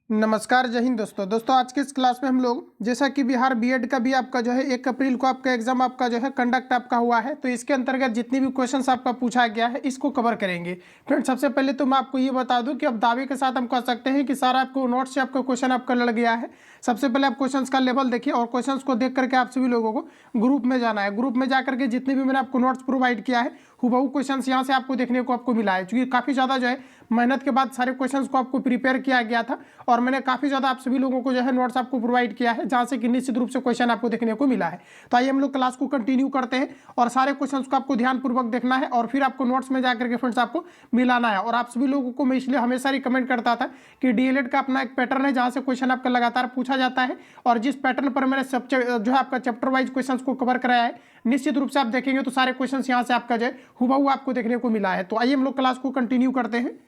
नमस्कार, जय हिंद दोस्तों आज के इस क्लास में हम लोग जैसा कि बिहार बीएड का भी आपका जो है 1 अप्रैल को आपका एग्जाम आपका जो है कंडक्ट आपका हुआ है, तो इसके अंतर्गत जितनी भी क्वेश्चंस आपका पूछा गया है इसको कवर करेंगे। फ्रेंड्स, सबसे पहले तो मैं आपको ये बता दूं कि अब दावे के साथ हम कह सकते हैं कि सारा आपको नोट से आपका क्वेश्चन आपका लड़ गया है। सबसे पहले आप क्वेश्चन का लेवल देखिए और क्वेश्चन को देख करके आप सभी लोगों को ग्रुप में जाना है। ग्रुप में जाकर के जितने भी मैंने आपको नोट्स प्रोवाइड किया है हुबहू क्वेश्चन यहाँ से आपको देखने को आपको मिला है, क्योंकि काफ़ी ज़्यादा जो है मेहनत के बाद सारे क्वेश्चंस को आपको प्रिपेयर किया गया था और मैंने काफ़ी ज़्यादा आप सभी लोगों को जो है नोट्स आपको प्रोवाइड किया है, जहाँ से कि निश्चित रूप से क्वेश्चन आपको देखने को मिला है। तो आइए हम लोग क्लास को कंटिन्यू करते हैं और सारे क्वेश्चंस को आपको ध्यानपूर्वक देखना है और फिर आपको नोट्स में जाकर के फ्रेंड्स आपको मिलाना है। और आप सभी लोगों को मैं इसलिए हमेशा रिकमेंड करता था कि डीएलएड का अपना एक पैटर्न है जहाँ से क्वेश्चन आपका लगातार पूछा जाता है, और जिस पैटर्न पर मैंने सब जो है आपका चैप्टर वाइज क्वेश्चन को कवर कराया है, निश्चित रूप से आप देखेंगे तो सारे क्वेश्चन यहाँ से आपका जो है हुबहू आपको देखने को मिला है। तो आइए हम लोग क्लास को कंटिन्यू करते हैं।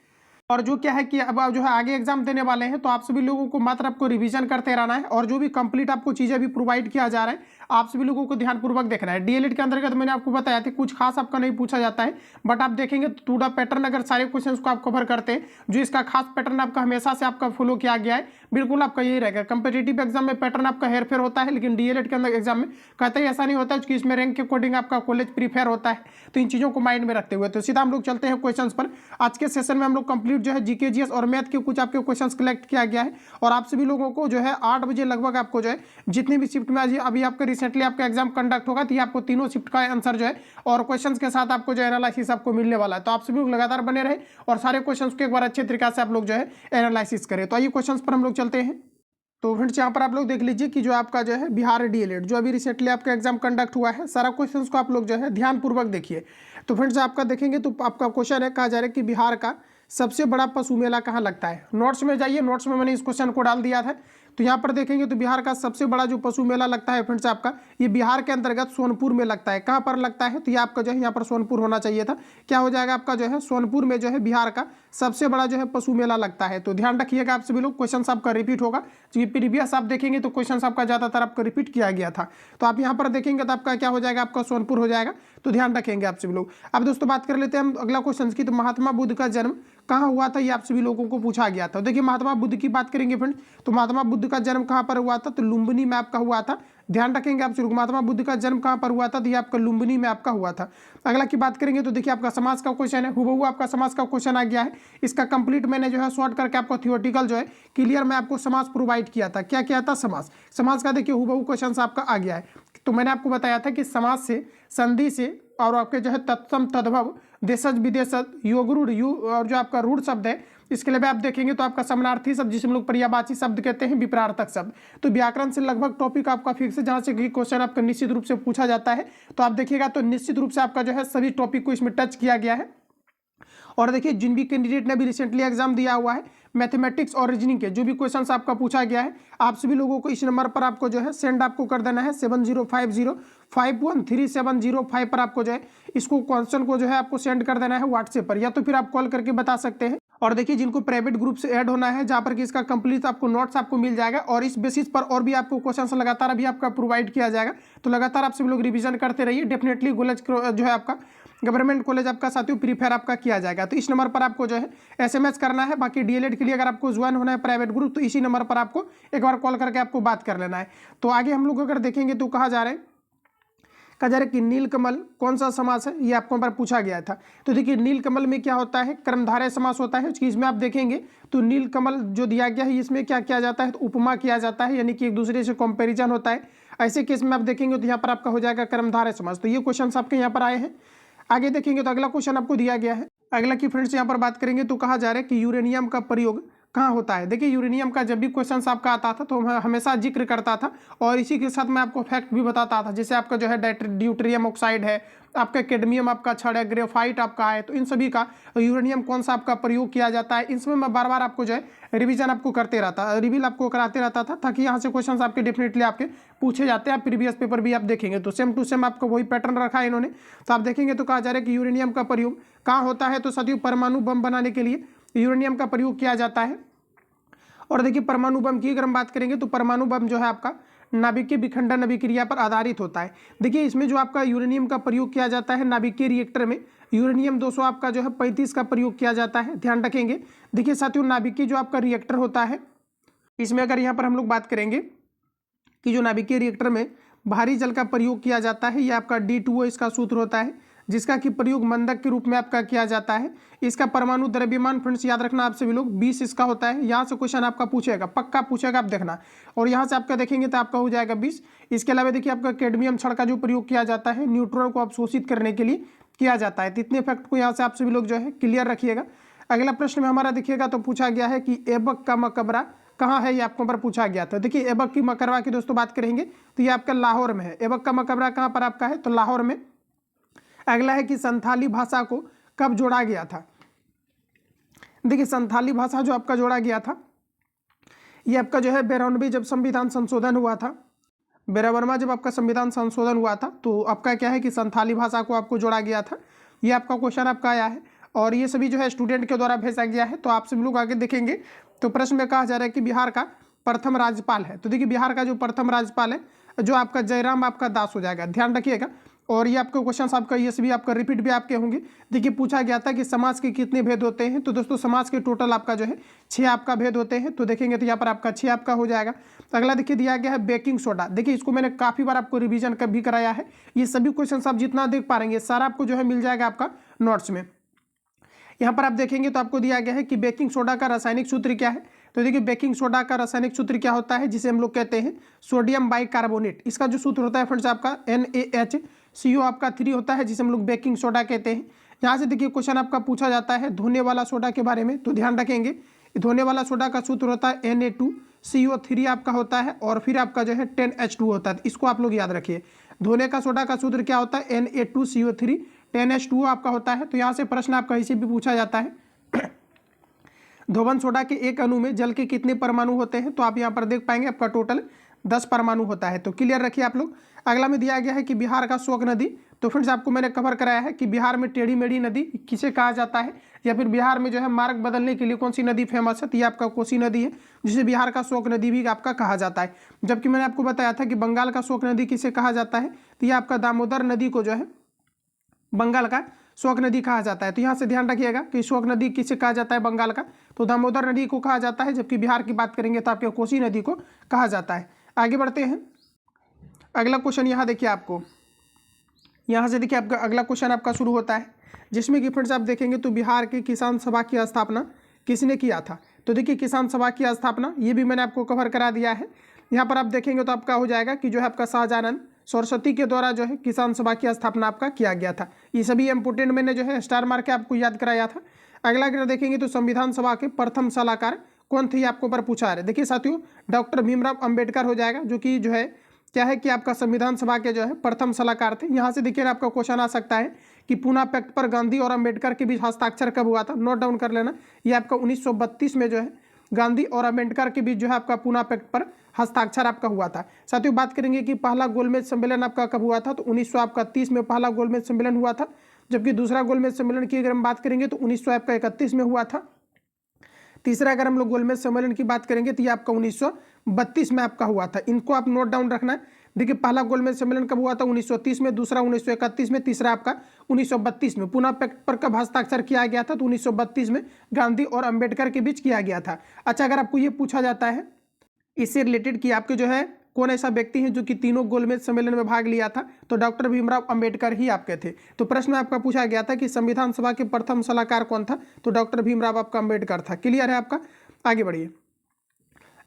और जो क्या है कि अब आप जो है आगे एग्जाम देने वाले हैं, तो आप सभी लोगों को मात्र आपको रिवीजन करते रहना है और जो भी कंप्लीट आपको चीज़ें भी प्रोवाइड किया जा रहा है आप सभी लोगों को ध्यानपूर्वक देखना है। डीएलएड के अंतर्गत मैंने आपको बताया था कुछ खास आपका नहीं पूछा जाता है, बट आप देखेंगे तो टूडा पैटर्न अगर सारे क्वेश्चंस को आप कवर करते हैं, जो इसका खास पैटर्न आपका हमेशा से आपका फॉलो किया गया है, बिल्कुल आपका यही रहेगा। कंपिटेटिव एग्जाम में पैटर्न आपका हेरफेर होता है, लेकिन डीएलएड के अंदर एग्जाम में कहते ही ऐसा नहीं होता है कि इसमें रैंक के अकॉर्डिंग आपका कॉलेज प्रीफेयर होता है। तो इन चीज़ों को माइंड में रखते हुए तो सीधा हम लोग चलते हैं क्वेश्चन पर। आज के सेशन में हम लोग कंप्लीट जो है जीके जीएस और मैथ के कुछ आपके क्वेश्चंस कलेक्ट किया गया है और आप सभी लोगों को जो है 8 बजे लगभग आपको जो है जितनी भी शिफ्ट में अभी आपका रिसेंटली आपका एग्जाम कंडक्ट होगा तो ये आपको तीनों शिफ्ट का आंसर जो है और क्वेश्चंस के साथ आपको जो एनालिसिस आपको मिलने वाला है। तो आप सभी लोग लगातार बने रहे और सारे क्वेश्चंस को एक बार अच्छे तरीके से आप लोग जो है एनालिसिस करें। तो आइए क्वेश्चंस पर हम लोग चलते हैं। तो फ्रेंड्स, यहाँ पर आप लोग देख लीजिए कि जो आपका जो है बिहार डीएलएड जो अभी रिसेंटली आपका एग्जाम कंडक्ट हुआ है, सारा क्वेश्चंस को आप लोग जो है ध्यानपूर्वक देखिए। तो फ्रेंड्स, आपका देखेंगे तो आपका क्वेश्चन है, कहा जा रहा है कि बिहार का सबसे बड़ा पशु मेला कहाँ लगता है। नोट्स में जाइए, नोट्स में मैंने इस क्वेश्चन को डाल दिया था। तो यहाँ पर देखेंगे तो बिहार का सबसे बड़ा जो पशु मेला लगता है फ्रेंड्स आपका ये बिहार के अंतर्गत सोनपुर में लगता है। कहाँ पर लगता है तो ये आपका जो है यहाँ पर सोनपुर होना चाहिए था। क्या हो जाएगा आपका जो है सोनपुर में जो है बिहार का सबसे बड़ा जो है पशु मेला लगता है। तो ध्यान रखिएगा आप सभी लोग, क्वेश्चन आपका रिपीट होगा, क्योंकि प्रीवियस आप देखेंगे तो क्वेश्चन आपका ज़्यादातर आपका रिपीट किया गया था। तो आप यहाँ पर देखेंगे तो आपका क्या हो जाएगा, आपका सोनपुर हो जाएगा। तो ध्यान रखेंगे आप सभी लोग। अब दोस्तों बात कर लेते हैं हम अगला क्वेश्चन की। तो महात्मा बुद्ध का जन्म कहाँ हुआ था, ये आप सभी लोगों को पूछा गया था। देखिए महात्मा बुद्ध की बात करेंगे फ्रेंड, तो महात्मा बुद्ध का जन्म कहाँ पर हुआ था, तो लुम्बिनी में आपका हुआ था। ध्यान रखेंगे आप लोग, महात्मा बुद्ध का जन्म कहाँ पर हुआ था, तो ये आपका लुम्बिनी में आपका हुआ था। अगला की बात करेंगे तो देखिए आपका समाज का क्वेश्चन है, हुबहू आपका समाज का क्वेश्चन आ गया है। इसका कंप्लीट मैंने जो है शॉर्ट करके आपको थियोरटिकल जो है क्लियर में आपको समाज प्रोवाइड किया था। क्या किया था, समाज का देखिए हुबहू क्वेश्चन आपका आ गया है। तो मैंने आपको बताया था कि समाज से, संधि से और आपके जो है तत्सम, तद्भव, देशज, विदेशज, योगरूढ़, यू और जो आपका रूढ़ शब्द है इसके लिए आप देखेंगे तो आपका समानार्थी शब्द जिसे हम लोग पर्यायवाची शब्द कहते हैं, विपरार्थक शब्द। तो व्याकरण से लगभग टॉपिक आपका फिक्स है, जहाँ से क्वेश्चन आपका निश्चित रूप से पूछा जाता है। तो आप देखिएगा तो निश्चित रूप से आपका जो है सभी टॉपिक को इसमें टच किया गया है। और देखिए जिन भी कैंडिडेट ने भी रिसेंटली एग्जाम दिया हुआ है मैथमेटिक्स और रीजनिंग के जो भी क्वेश्चंस आपका पूछा गया है, आप सभी लोगों को इस नंबर पर आपको जो है सेंड आपको कर देना है 7050513705 पर आपको जो है इसको क्वेश्चन को जो है आपको सेंड कर देना है व्हाट्सएप पर, या तो फिर आप कॉल करके बता सकते हैं। और देखिए जिनको प्राइवेट ग्रुप से ऐड होना है, जहाँ पर कि इसका कंप्लीट आपको नोट्स आपको मिल जाएगा और इस बेसिस पर और भी आपको क्वेश्चन लगातार अभी आपका प्रोवाइड किया जाएगा। तो लगातार आप सभी लोग रिवीजन करते रहिए। डेफिनेटली कॉलेज जो है आपका गवर्नमेंट कॉलेज आपका साथियों प्रीफेयर आपका किया जाएगा। तो इस नंबर पर आपको जो है एसएमएस करना है। बाकी डीएलएड के लिए अगर आपको ज्वाइन होना है प्राइवेट ग्रुप तो इसी नंबर पर आपको एक बार कॉल करके आपको बात कर लेना है। तो आगे हम लोग अगर देखेंगे तो कहा जा रहा है कि नीलकमल कौन सा समास है, ये आपको पर पूछा गया था। तो देखिए नीलकमल में क्या होता है, कर्मधारय समास होता है। इसमें आप देखेंगे तो नीलकमल जो दिया गया है इसमें क्या किया जाता है, तो उपमा किया जाता है, यानी कि एक दूसरे से कंपैरिजन होता है। ऐसे केस में आप देखेंगे तो यहाँ पर आपका हो जाएगा कर्मधारय समास। तो ये क्वेश्चन आपके यहाँ पर आए हैं। आगे देखेंगे तो अगला क्वेश्चन आपको दिया गया है। अगला की फ्रेंड्स यहाँ पर बात करेंगे तो कहा जा रहा है कि यूरेनियम का प्रयोग कहाँ होता है। देखिए यूरेनियम का जब भी क्वेश्चन आपका आता था तो मैं हमेशा जिक्र करता था और इसी के साथ मैं आपको फैक्ट भी बताता था। जैसे आपका जो है ड्यूटेरियम ऑक्साइड है, आपका कैडमियम आपका छड़ है, ग्रेफाइट आपका है, तो इन सभी का यूरेनियम कौन सा आपका प्रयोग किया जाता है, इसमें मैं बार बार आपको जो है रिवीजन आपको करते रहता, रिवील आपको कराते रहता था, ताकि यहाँ से क्वेश्चन आपके डेफिनेटली आपके पूछे जाते हैं। आप प्रीवियस पेपर भी आप देखेंगे तो सेम टू सेम आपको वही पैटर्न रखा है इन्होंने। तो आप देखेंगे तो कहा जा रहा है कि यूरेनियम का प्रयोग कहाँ होता है, तो साथियों परमाणु बम बनाने के लिए यूरेनियम का प्रयोग किया जाता है। और देखिए परमाणु बम की अगर हम बात करेंगे तो परमाणु बम जो है आपका नाभिकीय विखंडन अभिक्रिया पर आधारित होता है। देखिए इसमें जो आपका यूरेनियम का प्रयोग किया जाता है नाभिकीय रिएक्टर में, यूरेनियम 200 आपका जो है 35 का प्रयोग किया जाता है। ध्यान रखेंगे। देखिए साथियों नाभिकीय जो आपका रिएक्टर होता है इसमें अगर यहाँ पर हम लोग बात करेंगे कि जो नाभिकीय रिएक्टर में भारी जल का प्रयोग किया जाता है, ये आपका D2O इसका सूत्र होता है, जिसका कि प्रयोग मंदक के रूप में आपका किया जाता है। इसका परमाणु द्रव्यमान फ्रेंड्स याद रखना आप सभी लोग 20 इसका होता है। यहाँ से क्वेश्चन आपका पूछेगा, पक्का पूछेगा, आप देखना। और यहाँ से आपका देखेंगे तो आपका हो जाएगा 20। इसके अलावा देखिए आपका कैडमियम छड़ का जो प्रयोग किया जाता है न्यूट्रॉन को अवशोषित करने के लिए किया जाता है। तो इतने फैक्ट को यहाँ से आप सभी लोग जो है क्लियर रखिएगा। अगला प्रश्न में हमारा देखिएगा तो पूछा गया है कि ऐबक का मकबरा कहाँ है, ये आपको पर पूछा गया था। देखिए ऐबक की मकबरा की दोस्तों बात करेंगे तो ये आपका लाहौर में है। ऐबक का मकबरा कहाँ पर आपका है, तो लाहौर में। अगला है कि संथाली भाषा को कब जोड़ा गया था। देखिए संथाली भाषा जो आपका जोड़ा गया था ये आपका जो है 92 जब संविधान संशोधन हुआ था, 92वां जब आपका संविधान संशोधन हुआ था तो आपका क्या है कि संथाली भाषा को आपको जोड़ा गया था। ये आपका क्वेश्चन आपका आया है और ये सभी जो है स्टूडेंट के द्वारा भेजा गया है। तो आप सभी लोग आगे देखेंगे तो प्रश्न में कहा जा रहा है कि बिहार का प्रथम राज्यपाल है। तो देखिए बिहार का जो प्रथम राज्यपाल है जो आपका जयराम आपका दास हो जाएगा, ध्यान रखिएगा। और ये आपका क्वेश्चन आपका ये सभी आपका रिपीट भी आपके होंगे। देखिए पूछा गया था कि समाज के कितने भेद होते हैं, तो दोस्तों समाज के टोटल आपका जो है 6 आपका भेद होते हैं। तो देखेंगे तो यहाँ पर आपका 6 आपका हो जाएगा। अगला देखिए दिया गया है बेकिंग सोडा। देखिए इसको मैंने काफ़ी बार आपको रिवीजन भी कराया है। ये सभी क्वेश्चन आप जितना देख पा रहे सारा आपको जो है मिल जाएगा आपका नोट्स में। यहाँ पर आप देखेंगे तो आपको दिया गया है कि बेकिंग सोडा का रासायनिक सूत्र क्या है। तो देखिए बेकिंग सोडा का रासायनिक सूत्र क्या होता है, जिसे हम लोग कहते हैं सोडियम बाइकार्बोनेट। इसका जो सूत्र होता है फ्रेंड्स आपका NaHCO आपका 3 होता है, जिसे हम लोग बेकिंग सोडा कहते हैं। यहाँ से देखिए क्वेश्चन आपका पूछा जाता है धोने वाला सोडा के बारे में, तो ध्यान रखेंगे धोने वाला सोडा का सूत्र होता है Na2CO3 आपका होता है और फिर आपका जो है 10H2 होता है। इसको आप लोग याद रखिए, धोने का सोडा का सूत्र क्या होता है Na2CO3 10H2O आपका होता है। तो यहाँ से प्रश्न आपका इसे भी पूछा जाता है धोवन सोडा के एक अणु में जल के कितने परमाणु होते हैं, तो आप यहाँ पर देख पाएंगे आपका टोटल 10 परमाणु होता है। तो क्लियर रखिए आप लोग। अगला में दिया गया है कि बिहार का शोक नदी। तो फ्रेंड्स आपको मैंने कवर कराया है कि बिहार में टेढ़ी मेढ़ी नदी किसे कहा जाता है, या फिर बिहार में जो है मार्ग बदलने के लिए कौन सी नदी फेमस है, तो ये आपका कोसी नदी है, जिसे बिहार का शोक नदी भी आपका कहा जाता है। जबकि मैंने आपको बताया था कि बंगाल का शोक नदी किसे कहा जाता है, तो ये आपका दामोदर नदी को जो है बंगाल का शोक नदी कहा जाता है। तो यहाँ से ध्यान रखिएगा कि शोक नदी किसे कहा जाता है, बंगाल का, तो दामोदर नदी को कहा जाता है। जबकि बिहार की बात करेंगे तो आपके कोसी नदी को कहा जाता है। आगे बढ़ते हैं। अगला क्वेश्चन यहाँ देखिए, आपको यहाँ से देखिए आपका अगला क्वेश्चन आपका शुरू होता है, जिसमें कि फ्रेंड्स आप देखेंगे तो बिहार के किसान सभा की स्थापना किसने किया था। तो देखिए किसान सभा की स्थापना ये भी मैंने आपको कवर करा दिया है। यहाँ पर आप देखेंगे तो आपका हो जाएगा कि जो है आपका शाहजानंद सरस्वती के द्वारा जो है किसान सभा की स्थापना आपका किया गया था। ये सभी इंपोर्टेंट मैंने जो है स्टार मार्क के आपको याद कराया था। अगला अगर देखेंगे तो संविधान सभा के प्रथम सलाहकार कौन थे, आपको पर पूछा है। देखिए साथियों डॉक्टर भीमराव अंबेडकर हो जाएगा, जो कि जो है क्या है कि आपका संविधान सभा के जो है प्रथम सलाहकार थे। यहाँ से देखिए आपका क्वेश्चन आ सकता है कि पूना पैक्ट पर गांधी और अंबेडकर के बीच हस्ताक्षर कब हुआ था, नोट डाउन कर लेना। ये आपका 1932 में जो है गांधी और अंबेडकर के बीच जो है आपका पूना पैक्ट पर हस्ताक्षर आपका हुआ था। साथियों बात करेंगे कि पहला गोलमेज सम्मेलन आपका कब हुआ था, तो 1930 में पहला गोलमेज सम्मेलन हुआ था। जबकि दूसरा गोलमेज सम्मेलन की अगर हम बात करेंगे तो 1931 में हुआ था। तीसरा अगर हम लोग गोलमेज सम्मेलन की बात करेंगे तो ये आपका 1932 में आपका हुआ था। इनको आप नोट डाउन रखना है। देखिए पहला गोलमेज सम्मेलन कब हुआ था, 1930 में, दूसरा 1931 में, तीसरा आपका 1932 में। पूना पैक्ट पर कब हस्ताक्षर किया गया था, तो 1932 में गांधी और अंबेडकर के बीच किया गया था। अच्छा अगर आपको ये पूछा जाता है इससे रिलेटेड कि आपके जो है कौन ऐसा व्यक्ति है जो कि तीनों गोलमेज सम्मेलन में भाग लिया था, तो डॉक्टर भीमराव अंबेडकर ही आपके थे। तो प्रश्न में आपका पूछा गया था कि संविधान सभा के प्रथम सलाहकार कौन था, तो डॉक्टर भीमराव आपका अंबेडकर था। क्लियर है आपका, आगे बढ़िए।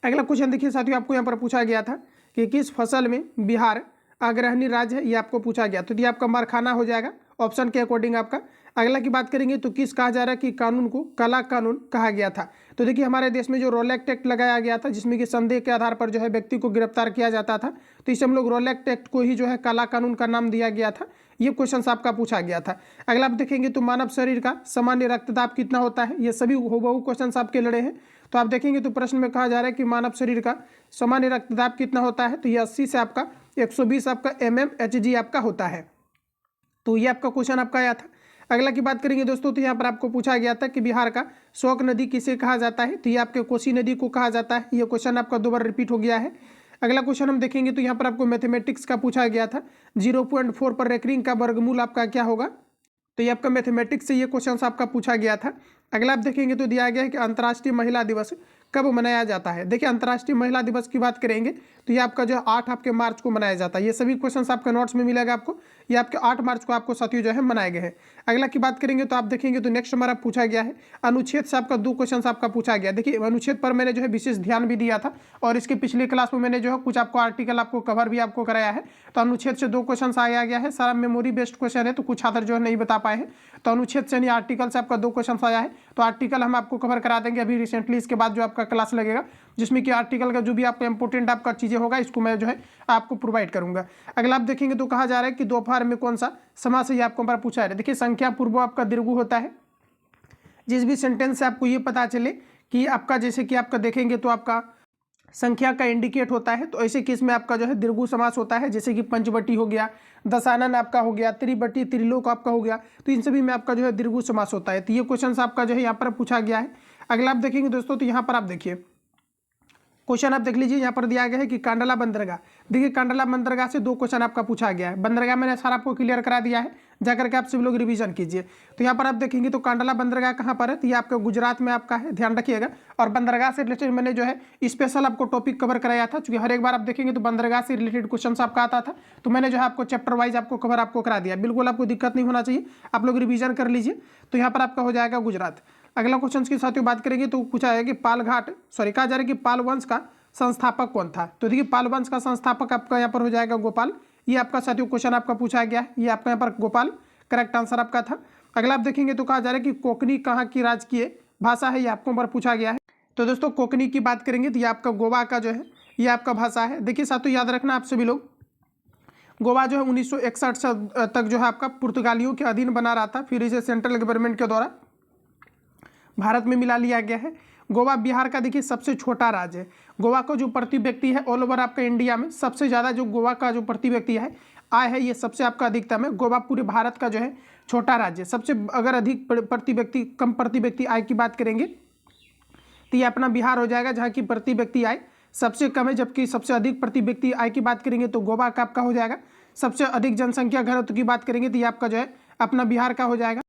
अगला क्वेश्चन देखिए साथियों, आपको यहाँ पर पूछा गया था कि किस फसल में बिहार अग्रणी राज्य है, ये आपको पूछा गया। तो ये आपका मरखाना हो जाएगा ऑप्शन के अकॉर्डिंग आपका। अगला की बात करेंगे तो किस कहा जा रहा है कि कानून को काला कानून कहा गया था। तो देखिए हमारे देश में जो रोलैक्ट एक्ट लगाया गया था, जिसमें कि संदेह के आधार पर जो है व्यक्ति को गिरफ्तार किया जाता था, तो इसे हम लोग रोलैक्ट एक्ट को ही जो है काला कानून का नाम दिया गया था। ये क्वेश्चन आपका पूछा गया था। अगला आप देखेंगे तो मानव शरीर का सामान्य रक्तदाब कितना होता है, ये सभी हूबहू क्वेश्चन आपके लड़े हैं। तो आप देखेंगे तो प्रश्न में कहा जा रहा है कि मानव शरीर का सामान्य रक्तदाब कितना होता है, तो ये 80 से आपका 120 आपका mmHg आपका होता है। तो ये आपका क्वेश्चन आपका आया था। अगला की बात करेंगे दोस्तों, तो यहाँ पर आपको पूछा गया था कि बिहार का शोक नदी किसे कहा जाता है, तो ये आपके कोसी नदी को कहा जाता है। ये क्वेश्चन आपका 2 बार रिपीट हो गया है। अगला क्वेश्चन हम देखेंगे तो यहाँ पर आपको मैथमेटिक्स का पूछा गया था 0.4 पर रेकरिंग का वर्गमूल आपका क्या होगा, तो ये आपका मैथमेटिक्स से ये क्वेश्चन आपका पूछा गया था। अगला आप देखेंगे तो दिया गया है कि अंतर्राष्ट्रीय महिला दिवस कब मनाया जाता है। देखिए अंतर्राष्ट्रीय महिला दिवस की बात करेंगे तो ये आपका जो है 8 आपके मार्च को मनाया जाता है। ये सभी क्वेश्चंस आपके नोट्स में मिलेगा आपको। ये आपके 8 मार्च को आपको साथियों जो है मनाए गए हैं। अगला की बात करेंगे तो आप देखेंगे तो नेक्स्ट हमारा पूछा गया है अनुच्छेद से आपका 2 क्वेश्चन आपका पूछा गया। देखिए अनुच्छेद पर मैंने जो है विशेष ध्यान भी दिया था और इसके पिछले क्लास में मैंने जो है कुछ आपको आर्टिकल आपको कवर भी आपको कराया है। तो अनुच्छेद से 2 क्वेश्चन आया गया है, सारा मेमोरी बेस्ड क्वेश्चन है तो कुछ छात्र जो है नहीं बता पाए हैं। तो अनुच्छेद से यानी आर्टिकल से आपका 2 क्वेश्चन आया है तो आर्टिकल हम आपको कवर करा देंगे अभी रिसेंटली, इसके बाद जो आपका क्लास लगेगा जिसमें कि आर्टिकल का जो भी आपका इंपोर्टेंट आपका चीज़ें होगा इसको मैं जो है आपको प्रोवाइड करूंगा। अगला आप देखेंगे तो कहा जा रहा है कि दोपहर में कौन सा समास है, ये आपको हमारा पूछा है। देखिए संख्या पूर्व आपका दीर्घ होता है। जिस भी सेंटेंस से आपको ये पता चले कि आपका जैसे कि आपका देखेंगे तो आपका संख्या का इंडिकेट होता है तो ऐसे केस में आपका जो है दीर्घ समास होता है, जैसे कि पंचवटी हो गया, दशानन आपका हो गया, त्रिवटी त्रिलोक आपका हो गया, तो इन सभी में आपका जो है दीर्घ समास होता है। तो ये क्वेश्चन आपका जो है यहाँ पर पूछा गया है। अगला आप देखेंगे दोस्तों तो यहाँ पर आप देखिए क्वेश्चन आप देख लीजिए, यहाँ पर दिया गया है कि कांडला बंदरगाह। देखिए कांडला बंदरगाह से 2 क्वेश्चन आपका पूछा गया है। बंदरगाह मैंने सारा आपको क्लियर करा दिया है, जाकर के आप सभी लोग रिवीजन कीजिए। तो यहाँ पर आप देखेंगे तो कांडला बंदरगाह कहाँ पर है, तो ये आपका गुजरात में आपका है, ध्यान रखिएगा। और बंदरगाह से रिलेटेड मैंने जो है स्पेशल आपको टॉपिक कवर कराया था, क्योंकि हर एक बार आप देखेंगे तो बंदरगाह से रिलेटेड क्वेश्चन आपका आता था, तो मैंने जो है आपको चैप्टर वाइज आपको कवर आपको करा दिया। बिल्कुल आपको दिक्कत नहीं होना चाहिए, आप लोग रिवीजन कर लीजिए। तो यहाँ पर आपका हो जाएगा गुजरात। अगला क्वेश्चन की साथियों बात करेंगे तो पूछा है कि कहा जा रहा है कि पाल वंश का संस्थापक कौन था। तो देखिए पाल वंश का संस्थापक आपका यहाँ पर हो जाएगा गोपाल। ये आपका साथियों क्वेश्चन आपका पूछा गया है, ये आपका यहाँ पर गोपाल करेक्ट आंसर आपका था। अगला आप देखेंगे तो कहा जा रहा है कि कोंकणी कहाँ की राजकीय भाषा है, ये आपको पर पूछा गया है। तो दोस्तों कोंकणी की बात करेंगे तो ये आपका गोवा का जो है ये आपका भाषा है। देखिए साथियों याद रखना आप सभी लोग, गोवा जो है 1961 तक जो है आपका पुर्तगालियों के अधीन बना रहा था, फिर इसे सेंट्रल गवर्नमेंट के द्वारा भारत में मिला लिया गया है। गोवा बिहार का देखिए सबसे छोटा राज्य है। गोवा का जो प्रति व्यक्ति है ऑल ओवर आपका इंडिया में सबसे ज़्यादा जो गोवा का जो प्रति व्यक्ति है आय है ये सबसे आपका अधिकतम है। गोवा पूरे भारत का जो है छोटा राज्य है। सबसे अगर अधिक प्रति व्यक्ति कम प्रति व्यक्ति आय की बात करेंगे तो ये अपना बिहार हो जाएगा, जहाँ की प्रति व्यक्ति आय सबसे कम है, जबकि सबसे अधिक प्रति व्यक्ति आय की बात करेंगे तो गोवा का आपका हो जाएगा। सबसे अधिक जनसंख्या घनत्व की बात करेंगे तो ये आपका जो है अपना बिहार का हो जाएगा।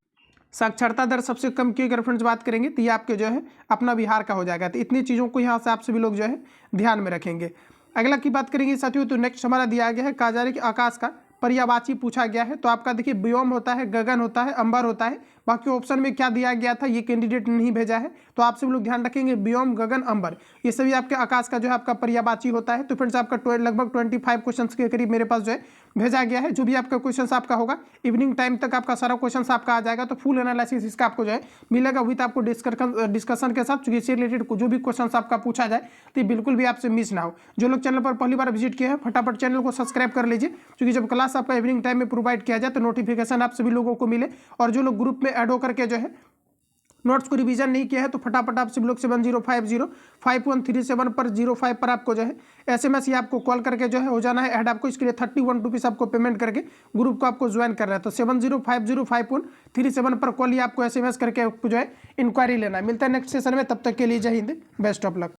साक्षरता दर सबसे कम की अगर फ्रेंड्स बात करेंगे तो ये आपके जो है अपना बिहार का हो जाएगा। तो इतनी चीज़ों को यहाँ से आप सभी लोग जो है ध्यान में रखेंगे। अगला की बात करेंगे साथियों तो नेक्स्ट हमारा दिया गया है कहा जा रहा है कि आकाश का पर्यायवाची पूछा गया है। तो आपका देखिए व्योम होता है, गगन होता है, अंबर होता है। बाकी ऑप्शन में क्या दिया गया था ये कैंडिडेट नहीं भेजा है, तो आप सभी लोग ध्यान रखेंगे व्योम, गगन, अंबर ये सभी आपके आकाश का जो है आपका पर्यायवाची होता है। तो फ्रेंड्स आपका लगभग 25 क्वेश्चन के करीब मेरे पास जो है भेजा गया है। जो भी आपका क्वेश्चन आपका होगा इवनिंग टाइम तक आपका सारा क्वेश्चन आपका आ जाएगा, तो फुल एनालिसिस इसका आपको जो है मिलेगा विद आपको डिस्कशन के साथ, क्योंकि इससे रिलेटेड जो भी क्वेश्चन आपका पूछा जाए तो बिल्कुल भी आपसे मिस ना हो। जो लोग चैनल पर पहली बार विजिट किए हैं फटाफट चैनल को सब्सक्राइब कर लीजिए, क्योंकि जब क्लास आपका इवनिंग टाइम में प्रोवाइड किया जाए तो नोटिफिकेशन आप सभी लोगों को मिले। और जो लोग ग्रुप में ऐड होकर के जो है नोट्स को रिवीजन नहीं किया है तो फटाफट आप सभी लोग 70505137 पर 05 पर आपको जो है SMS या आपको कॉल करके जो है हो जाना है ऐड। आपको इसके लिए 31 रुपीज़ आपको पेमेंट करके ग्रुप को आपको ज्वाइन करना है। तो 70505137 पर कॉल या आपको SMS करके आपको जो है इंक्वायरी लेना है। मिलता है नेक्स्ट सेशन में, तब तक के लिए जय हिंद, बेस्ट ऑफ लक।